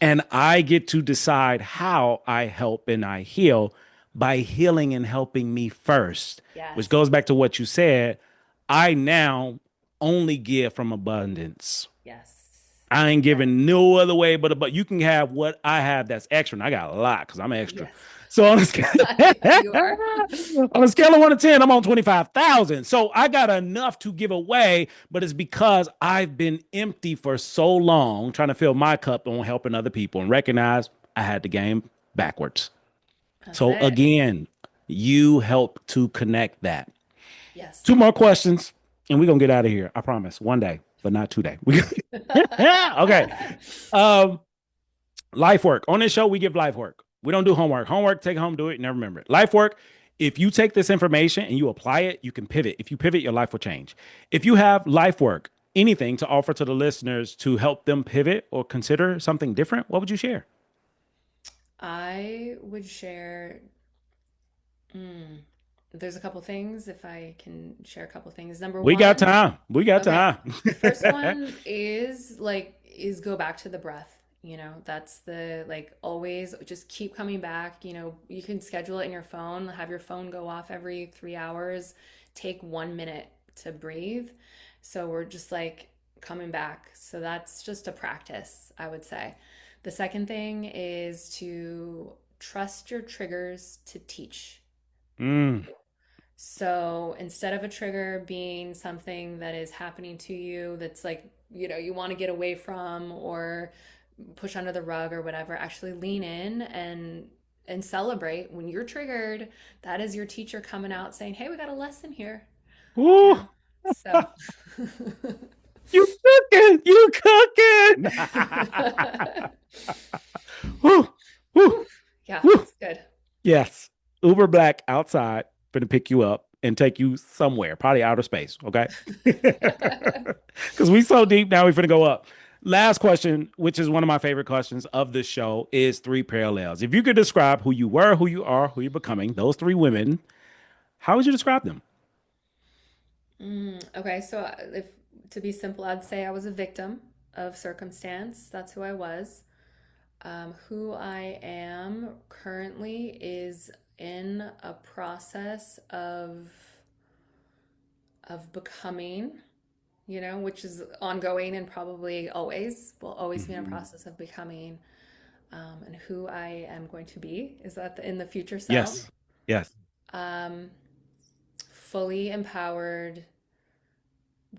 And I get to decide how I help and I heal by healing and helping me first, which Yes. goes back to what you said. I now only give from abundance. Yes. I ain't Right. giving no other way but you can have what I have that's extra. And I got a lot because I'm extra. Yes. So on a scale, Yeah, you are. on a scale of 1 to 10, I'm on 25,000. So I got enough to give away, but it's because I've been empty for so long trying to fill my cup on helping other people and recognize I had the game backwards. That's So it. again, you help to connect that. Yes. Two more questions and we're going to get out of here. I promise. One day, but not today. Okay. Um, Life work. On this show, we give life work. We don't do homework. Homework, take it home, do it, never remember it. Life work, if you take this information and you apply it, you can pivot. If you pivot, your life will change. If you have life work, anything to offer to the listeners to help them pivot or consider something different, what would you share? I would share, mm, there's a couple things, if I can share a couple things. Number We got one, time. We got okay. time. The first one is go back to the breath. That's the like always just keep coming back. You can schedule it in your phone, have your phone go off every 3 hours, take 1 minute to breathe. So we're just like coming back. So that's just a practice, I would say. The second thing is to trust your triggers to teach. Mm, So instead of a trigger being something that is happening to you that's like, you want to get away from or push under the rug or whatever, actually lean in and celebrate when you're triggered. That is your teacher coming out saying, "Hey, we got a lesson here." You Woo, know? So you cooking. You cooking. Woo, woo, Whew. Yeah, woo. it's good. Yes. Uber Black outside going to pick you up and take you somewhere, probably outer space. Okay. Because we so deep now, we're going to go up. Last question, which is one of my favorite questions of the show, is three parallels. If you could describe who you were, who you are, who you're becoming, those three women, how would you describe them? Okay, so if to be simple, I'd say I was a victim of circumstance. That's who I was. Who I am currently is in a process of becoming, which is ongoing and probably always will always be in a Mhm. process of becoming. And who I am going to be is that in the future self, Yes. Yes. um, fully empowered,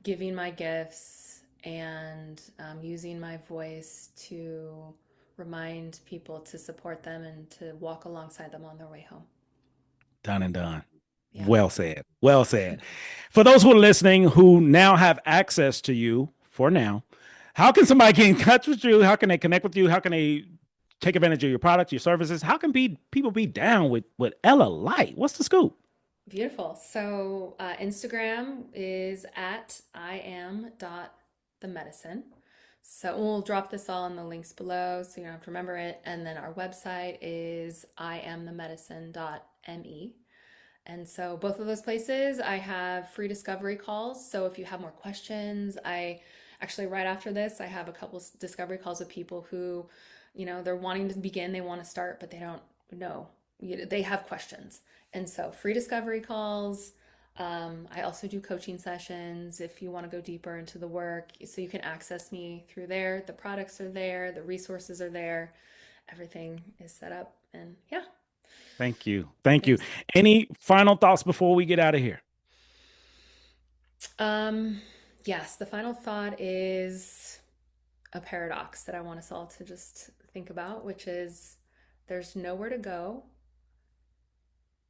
giving my gifts and using my voice to remind people to support them and to walk alongside them on their way home. Done and done. Yeah. Well said. Well said. For those who are listening who now have access to you for now, how can somebody get in touch with you? How can they connect with you? How can they take advantage of your products, your services? How can people be down with Ella Light? What's the scoop? Beautiful. So Instagram is at I am dot the medicine. So we'll drop this all in the links below so you don't have to remember it. And then our website is iamthemedicine.me. And so both of those places, I have free discovery calls. So if you have more questions, I actually right after this, I have a couple discovery calls with people who, they're wanting to begin, they want to start, but they don't know. They have questions. And so free discovery calls. I also do coaching sessions if you want to go deeper into the work. So you can access me through there. The products are there, the resources are there, everything is set up. And yeah, Thank you. Thank you. thanks. Any final thoughts before we get out of here? Um, yes, the final thought is a paradox that I want us all to just think about, which is there's nowhere to go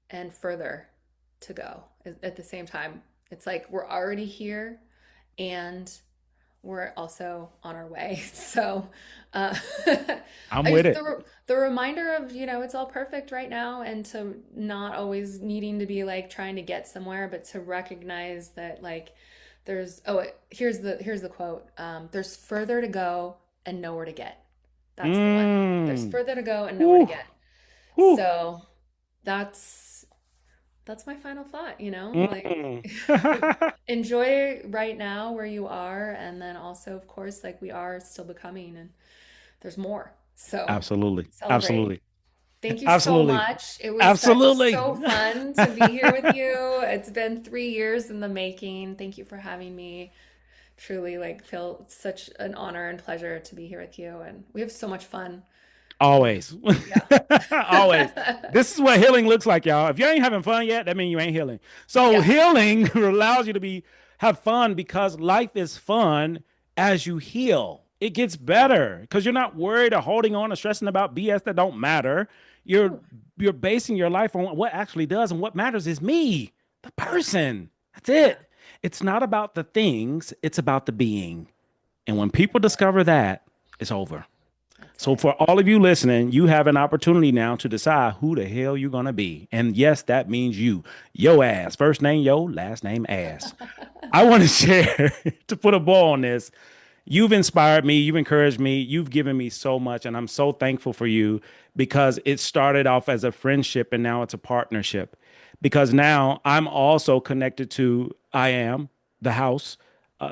and further to go at the same time. It's like we're already here and we're also on our way. So I'm I with just it. the reminder of, it's all perfect right now and to not always needing to be like trying to get somewhere, but to recognize that like here's the quote. There's further to go and nowhere to get. That's the one. There's Mm. further to go and nowhere to Woo, get. woo. So that's that's my final thought, like Mm. enjoy right now where you are, and then also, of course, like we are still becoming, and there's more. So Absolutely. celebrate. Absolutely. Thank you so Absolutely. much. It was Absolutely. so fun to be here with you. It's been 3 years in the making. Thank you for having me. Truly, like, feel such an honor and pleasure to be here with you, and we have so much fun. Um, Always. yeah. Always. This is what healing looks like, y'all. If you ain't having fun yet, that means you ain't healing. So Yeah. healing allows you to have fun because life is fun as you heal. It gets Yeah. better because you're not worried or holding on or stressing about BS that don't matter. You're Whew. you're basing your life on what actually does, and what matters is me, the Yeah. person. That's Yeah. it. It's not about the things, it's about the being. And when people Love it. discover that, it's over. That's So for all of you listening, you have an opportunity now to decide who the hell you're going to be. And yes, that means you, yo ass, first name yo, last name ass. I want to share to put a bow on this. You've inspired me. You've encouraged me. You've given me so much. And I'm so thankful for you because it started off as a friendship and now it's a partnership. Because now I'm also connected to I am the house,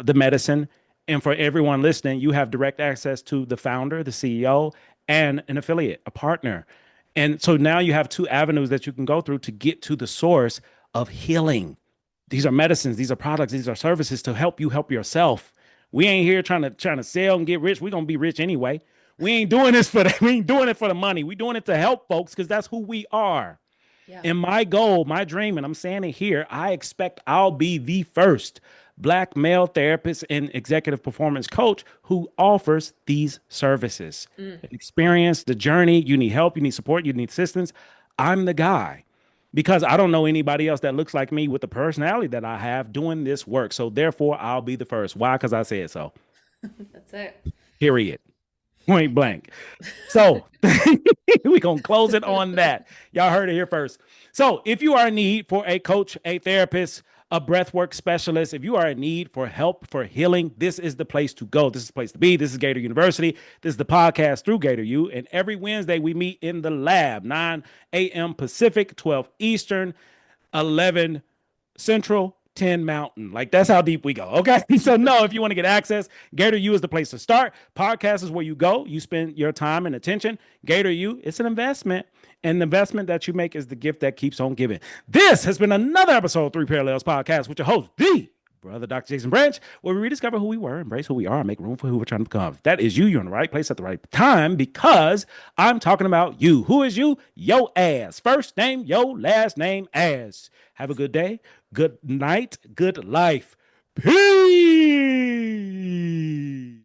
the medicine. And for everyone listening, you have direct access to the founder, the CEO, and an affiliate, a partner. And so now you have two avenues that you can go through to get to the source of healing. These are medicines, these are products, these are services to help you help yourself. We ain't here trying to sell and get rich. We're gonna be rich anyway. We ain't doing this we ain't doing it for the money. We're doing it to help folks because that's who we are. Yeah. And my goal, my dream, and I'm saying it here, I expect I'll be the first Black male therapist and executive performance coach who offers these services. Experience the journey. You need help, you need support, you need assistance. I'm the guy because I don't know anybody else that looks like me with the personality that I have doing this work. So therefore, I'll be the first. Why? Because I said so. That's it. Period. Point blank. So we're going to close it on that. Y'all heard it here first. So if you are in need for a coach, a therapist, a breathwork specialist, if you are in need for help for healing, this is the place to go. This is the place to be. This is Gator University. This is the podcast through Gator U. And every Wednesday we meet in the lab, 9 a.m. Pacific, 12 Eastern, 11 Central, 10 Mountain. Like that's how deep we go. Okay. So no, if you want to get access, Gator U is the place to start. Podcast is where you go. You spend your time and attention. Gator U, it's an investment. And the investment that you make is the gift that keeps on giving. This has been another episode of Three Parallels Podcast with your host, the brother Dr. Jason Branch, where we rediscover who we were, embrace who we are, and make room for who we're trying to become. If that is you, you're in the right place at the right time because I'm talking about you. Who is you? Yo ass. First name, yo, last name, ass. Have a good day, good night, good life. Peace.